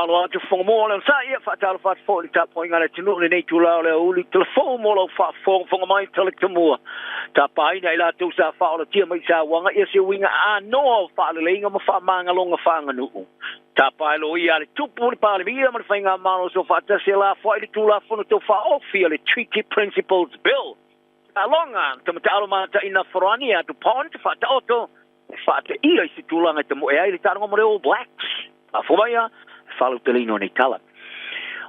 malo atu fongo le sa ia fa tala fa fo le tapo inga le tinu le nei tula le uli telefon mo lo fa fongo mai tele temu ta pai nei la tu sa fa o tia mai sa wanga ia se winga a no fa le inga ma fa manga longa fa nganu ta pai lo ia le tupu le pa le ia ma fa malo so fa ta se la fo le tula fo no to fa o fia le treaty principles bill alonga te mata aloma ta ina forania to pont fa ta auto fa te ia se tula nga te mo e le ta ngo mo le All Blacks a fo ia falo telino nei tala.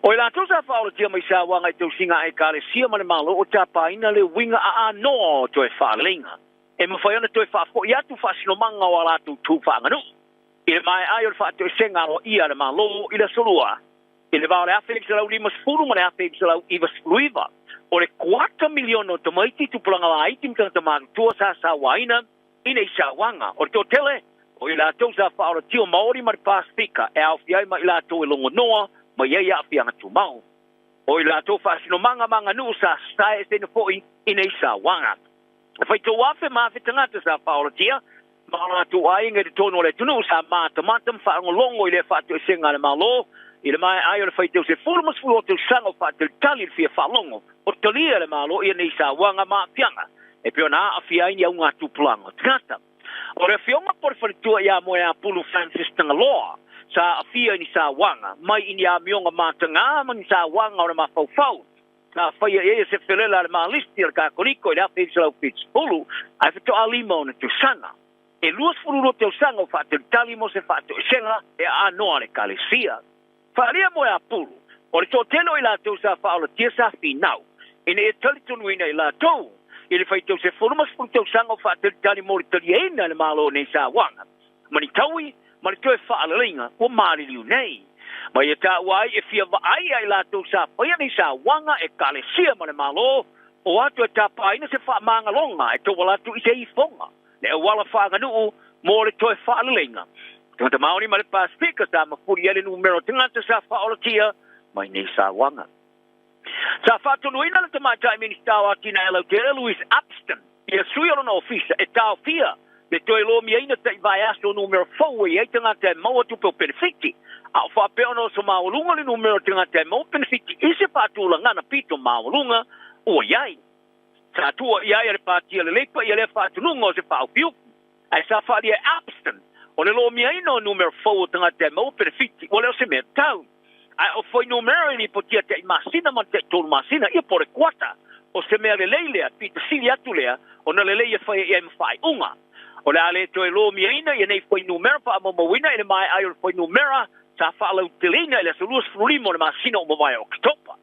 O la tosa falo tia mai sa wanga te singa e kale sia mane malo o tapa ina le winga a no to e falinga. E mo foi ona to e fa fo ia tu fa sino manga wala tu tu fa nganu. E mai ai o fa to singa lo ia le malo ila solua. E le vale a Felix la uli mas fulu mane a Felix la iva fluiva. O le 4 milion o tomaiti tu planga la itim tanga manu tua sa waina ina isa wanga. O to tele o ila tau sa whaora tio Māori mari Pasifika e au fiai ma ila tau e longo noa ma iei a fianga tu mau. O ila tau whaasino manga nu sa stae e tena fōi ina isa wanga. Whai tau wafe mawhi tangata sa whaora tia ma ala tu ainga de tono le tunu sa mata whaango longo i le whaatu e senga le malo i le mai ai o le whai tau se fulumas fulu o tau sanga o whaatu tali le fia whalongo o talia le malo i ina isa wanga ma fianga e pio na a fiai ni au ngā tupulanga. Tangata. O le fionga por faritua ia mo ia pulu Francis Tangaloa sa afia ni sa wanga mai ini a mionga matanga man sa wanga o le mafaufau na faia e se felela le malisti al ka koliko ia fitsau fits pulu ai fito alimo na tu sanga e luas fulu lo te sanga o fatu talimo se fatu senga e a no ale kalesia faria mo ia pulu o le totelo ila tu sa faula tiesa finau ine e talitunu ina ila tu ele fai tau se formas por tau sanga fa tali mori tali ena le malo nei sa wanga mani taui mani toe fa alinga o mari liu nei mai e ta wai e fia va ai la tau sa pai nei sa wanga e kale sia mani malo o atu e ta pai na se fa manga longa e to wala tu i se i fonga le wala fa nganu mo le toe fa alinga to te mauni mari Pasifika sa ma furi ele numero tangata sa fa olatia mai nei sa wanga. Sa fatto lui non te mai già ministro a Tina Louis Upston e sui non office e tau fia le toi lo mi ina te vai a sto numero foi e tanga te mo tu per benefici a fa pe ono so ma lunga le numero tanga te mo benefici e se fatto la ngana pito ma lunga o iai sa tu iai le parti le lepa e le fatto lunga se fa più e sa fa di Upston o le lo mi ina numero foi tanga te mo benefici o le se me tau o foi numero ni potia te masina ma te tol masina e por quata o se me le leile a pita sili atulea o na le leile fai e fai unga o le ale to lo mi ina e nei foi numero pa mo wina e mai ai foi numero sa fa lo telina le solus frulimo na masina o vai o topa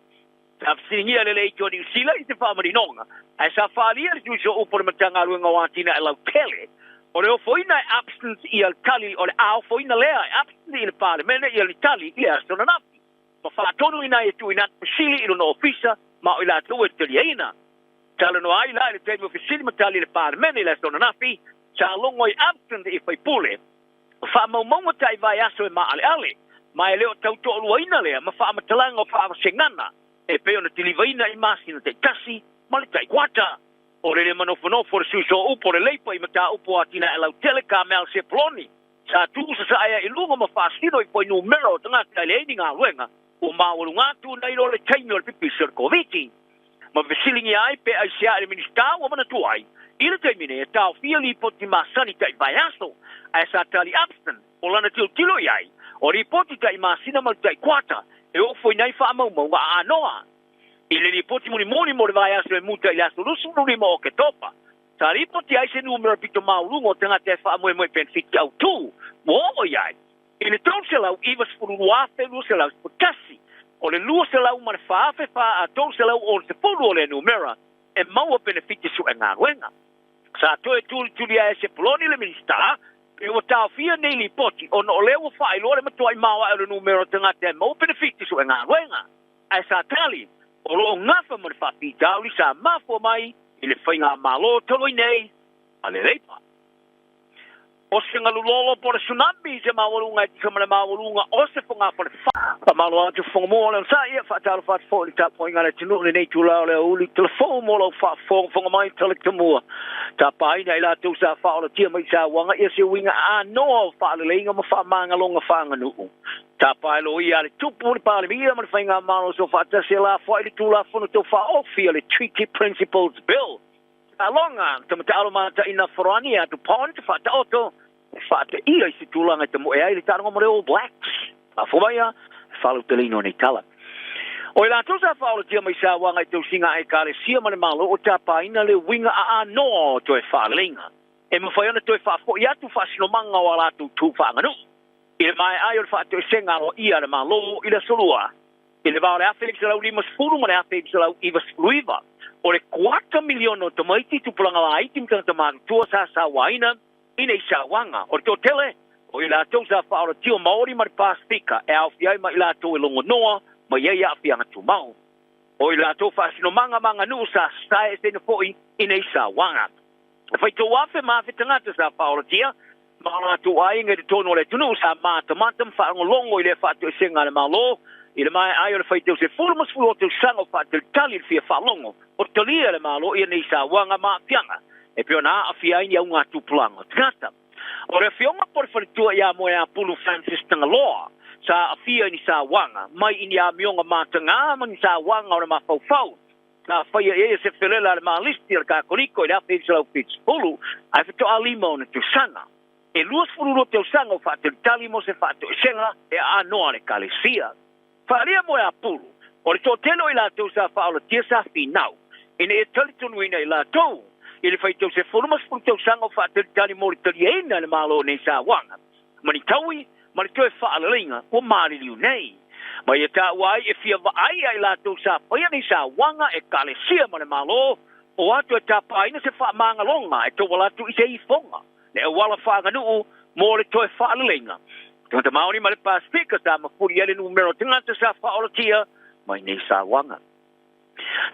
sa singia le leile to di sila i te fa mari nonga ai sa fa lia ju so o por matanga luenga watina e lo tele o le foi na absence i al tali o le ao foi na lea absence i le parlamento i al tali i le astronauta ma fa tonu ina e tu ina sili ino no ofisa ma ila tu e teliena tala no ai la le temi ofisili ma tali le parlamento ila sono nafi sa longo i absent i fai pule fa mo mo tai vai aso e ma ale ma ele o tau to luina le ma fa matalanga fa sengana e pe ona tilivaina i masina te kasi ma le tai kwata o le manofono for suso upo le leipa i mata upo atina e lau telecamel se ploni sa tu sa ai i lunga ma fa sino i poi numero tanga tale ni nga wenga o maulunga tu nei lo le taimi o le pipi Serkoviti. Ma vesilingi ai pe ai sia le ministau o mana tu ai. Ila taimine e tau fia li poti masani tai vai aso. Ai sa tali Upston o lana tilo iai. O ripoti tai masina mal tai kwata. E o foi nai wha mau wa anoa. Ile ripoti muni mo le vai aso e muta ila solusu nuri mo o ke topa. Sa ripoti ai se numero pito maulungo tanga te wha moe penfiti au tu. Mo o iai. E le tau se lau iwas furu luafe lu se lau sputasi. O le lua se lau mare faafe a tau se lau o se furu o le numera e maua benefiti su e ngā ruenga. Sa toe tuli a e se poloni le minista e o tau fia nei li poti o no leo fai lo le matua i maua e le numera tanga te maua benefiti su e ngā ruenga. A sa tali o lo ngafa mare faafi tau li sa mafua mai i le whainga malo tolo i nei a le leipa. o se ngalulolo por tsunami se mawalunga se mawalunga o se fonga por fa malo atu fonga le sa ia fa tal fa fo ta poinga le tunu le tula le uli telefon mo lo fa fonga mai tele temu ta pai nei la tu sa fa o tia mai sa wanga ia se winga a no fa le inga ma fa manga longa fa nganu ta pai lo ia le tupu le pa le ia ma fainga malo so fa ta se la fa le tula fo to fa o feel the treaty principles bill alonga te mata mata ina forani atu pont fa ta auto fa te ia se tulanga te mo e ai le tanga mo All Blacks a foia fa lo telino ni tala o la tu sa fa o te mai sa wanga te singa ai ka le sia ma le malo o ta pa ina le winga a no to e fa linga e mo fa ona to e fa fo ia tu fa sino manga wala tu fa nganu ile mai ai o fa te senga o ia le malo ile solua ile va le afelix la ulimas fulu ma le afelix la ivas fluiva o le 4 miliona o tamaiti tupulanga la itim tanga ma tua sa waina ina isa wanga o to tele o ila to sa fa o tio maori ma pasifika e au fiai ma ila to longo noa ma ia ia fianga tu mau o ila to fa sino manga nu sa e se no foi ina isa wanga fai to wafe ma fe tanga sa fa o tia ma la to ai nge to no le tunu sa ma tamatam fa longo ile fa to senga le malo ile mai ai o fai te se fulmas fulo te sango fa te tali fi fa longo o tolia le malo ia nei sa wanga ma fianga e piona a fia ia unga tu planga tata o re fionga por tua ia mo ia pulu Francis tangaloa sa a fia ni sa wanga mai ini a mionga ma tanga ma ni sa wanga o ma fau na fia e se felela le ma listi ka koliko ia fe so fits pulu a fito a limon tu sanga e luas fulu te sanga fa te tali mo se fa te senga e a no ale kalesia faria mo ia pulu o to telo ila tu sa fa o tia sa finau ina e tali tonu ina ila tu ele fai teu se formas por teu sango fa te tali mo italiana le malo nei sa wanga mani taui mani teu fa alinga o mari liu nei ma ia ta wai e fia vai ai la tu sa pa nei sa wanga e kale sia ma le malo o atu ta pa ina se fa manga longa e to wala tu i se i fonga le wala fa nganu mo le teu fa alinga tanta mauni ma le pasifika ta ma furi ele numero tangata sa fa o tia mai nei sa wanga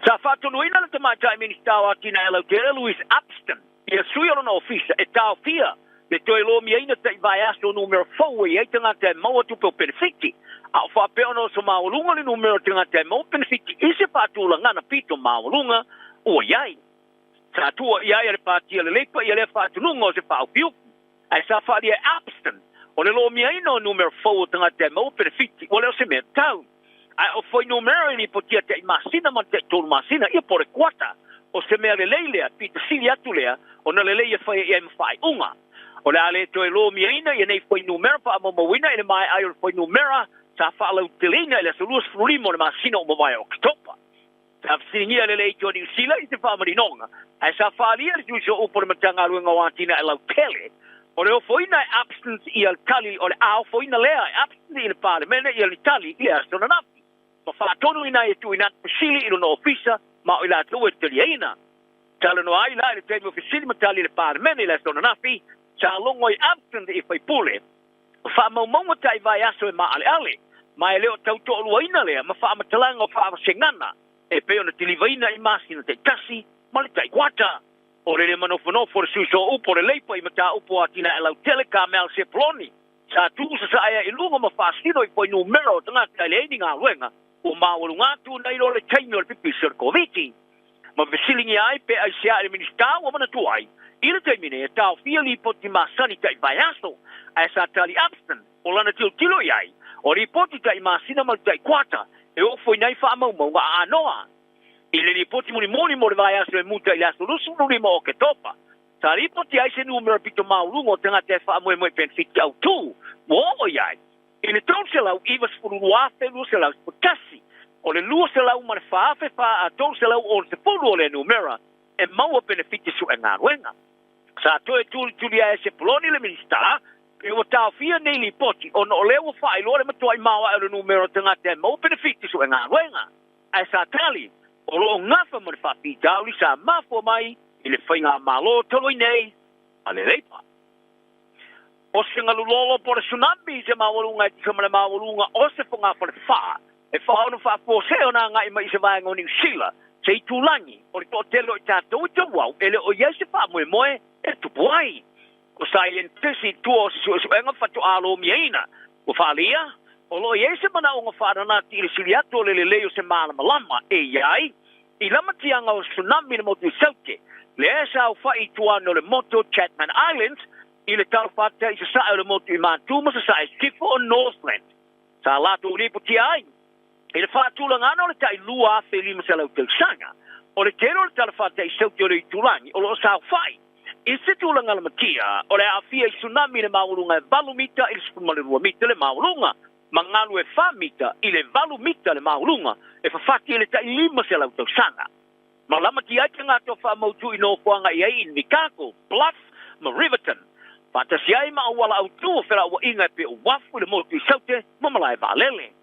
sa fatto noi na te mai ministro a tina elo te Louis Upston e sui ona ofisa e tau fia le toi lo mi ina te vai aso numero 4 e tanga te mo tu po perfetti a fa pe ono so maulunga le numero tanga te mo perfetti e se fatto la ngana pito maulunga o iai sa tu iai le pati le lepa e le fatto lungo se fa più ai sa fa di Upston o le lo mi ina numero 4 tanga te mo perfetti o le se me tau o foi numero ni potia te masina ma te tol masina e por quata o se me leile a pita silia tulea o na leile foi e fai unga o la le to lo miina e nei foi numero pa mo wina e mai ai foi numero sa fa lo telina le solus frulimo ma masina o mai o topa sa sinia le le to ni sila i te fa mari nonga ai sa fa lia ju so por matanga luenga watina e la tele o le foi na absence i al tali o le au foi na le absence il parlamento i al tali i sono na fa tonu ina e tu ina sili ino ofisa ma ila tu e teliena tala no ai la le temo ofisili ma tali le parlamento la sono na fi sa longo i absent e fai pule fa mo tai vai aso e ma ale ma ele o tau to lu ina le ma fa ma talanga fa sengana e pe ona tilivaina i masina te tasi ma le tai kwata o le manofono for su so upo le leipa i mata upo atina e la telecamel se ploni sa tu sa ai e lungo ma fa sino i poi numero tanga tele ninga luenga o maulunga tu nei lo le taino le pipi Serkoviti ma vesilingi ai pe ai sia le ministra o mana tu ai ile termine ta fiali poti masani tai vaiaso ai sa tali abstent o lana tilo ai o ripoti tai masina mal tai kwata e o foi nei fa mau nga anoa ile ripoti moni mo vaiaso e muta ile solusu no mo ke topa sa ripoti ai se numero pito maulungo tanga te fa mo pen fit au tu mo ai ele trouxe lá o Ivas por o afe luce lá o kasi o le luce lá uma fa a trouxe lá o se polo le numero e mau benefício su engaruenga sa to e tu dia ese ploni le ministra e o ta fia nei li poti o no le o fa i lore mato ai mau o numero tanga te mau benefício su engaruenga ai sa tali o lo ngafa mo fa pita li sa mafo mai ele foi nga malo tolo nei ale leipa o se ngalulolo por tsunami se mawalunga se mawalunga o se fonga por fa e fa ono fa po se ona nga i mai se vai ngoni sila se tulangi o to telo ta to to wow ele o yese fa mo e tu boai o scientist tua su enga fatu alo miina o falia o lo yese mana o ngafara na tiri siliato le o se mala malama e yai I lama tianga o tsunami le motu sauke le esa o fai tua no le moto Chatman Islands I le talfata I se sa le motu I mantuma se sa I skifo o Northland sa lato lipo ti ai I le fatula ngano le tai lua fe lima se lau sanga o le tero le talfata I sauke o le tulangi o lo sa o fai I se tulanga le matia o le afia I tsunami le maulunga e valumita I le skumale rua mita le maulunga mangalu e famita I le valumita le maulunga e fafati le tai lima se lau sanga malama ki ai nga to fa mautu I no fuanga I ai in Mikako Bluff ma Riverton Pata si ai ma wala au tu fera wa inga pe wafu le motu I saute mamalai valele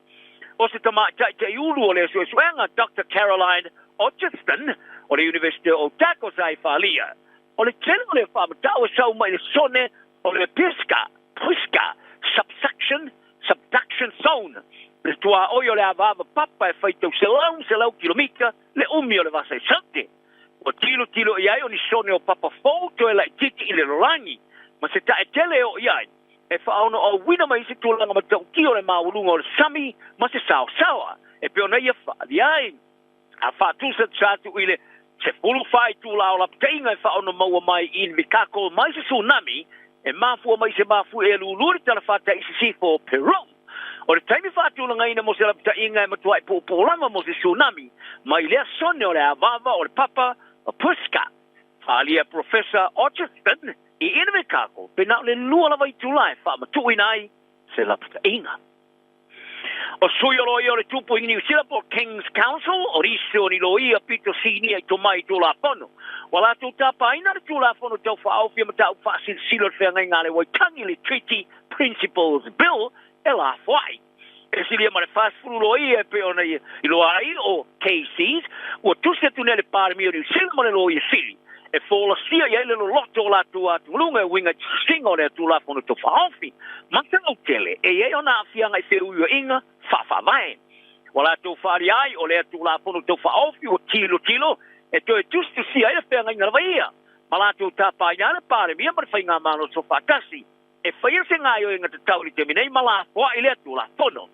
o se tama tai ulu o le suenga Dr. Caroline Ocheston o le University of Otago sai falia o le teno le fa matawa sau mai le sone o le pesca subduction zone le tua oio le avava papa e faito se lau kilomita le umi o le vasa I saute o tilo iai o ni sone o papa foto e la titi I le rorangi ma se ta e tele o iai e whaono o wina mai se tūlanga ma tau ki o le maulunga o le sami ma se sawa e pe ona ia whaadi ai a whaatusa tatu I le se fulu whai tūla o la pteinga e whaono maua mai in Mikako mai se tsunami e mafua mai se mafu e luluri tala whata I se sifo Peru o le taimi whaatulanga ina mo se la pteinga e matua I pōpōlama mo se tsunami mai lea sone o le avava o le papa o Puska whaalia Professor Ocheston I ina Mikako pe nao le lua lava I tūlai whaamatuina ai se la pteinga o sui o loi o le tupu I New Zealand po King's Council o risi o ni loi a pito sini ai tomai tūla pono wala tu tapa ina le tūla pono tau whaawhia ma tau whaasil silo te ngai ngale waitangi le Treaty Principles Bill e la whai e silia ma le fast fulu loi e pe ona I loa ai o KCs o tusia tunele pārmi o New Zealand ma le loi e sili e fola sia ia le loto la tua tulunga winga singo le tula fono to faofi mata o tele e ia ona afia ngai se uyo inga fa mai wala to fari ai o le tula fono to faofi o tilo e to justo sia ia fe ngai ngalvaia mala to tapa ia le pare mia mar fainga malo so fakasi e faia se ngai o inga te tauli te minei mala wa ile tula fono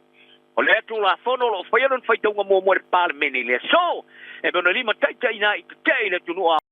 o le tula fono lo faia non fai tonga mo mo pare menile so e bona lima taita ina I te le tunua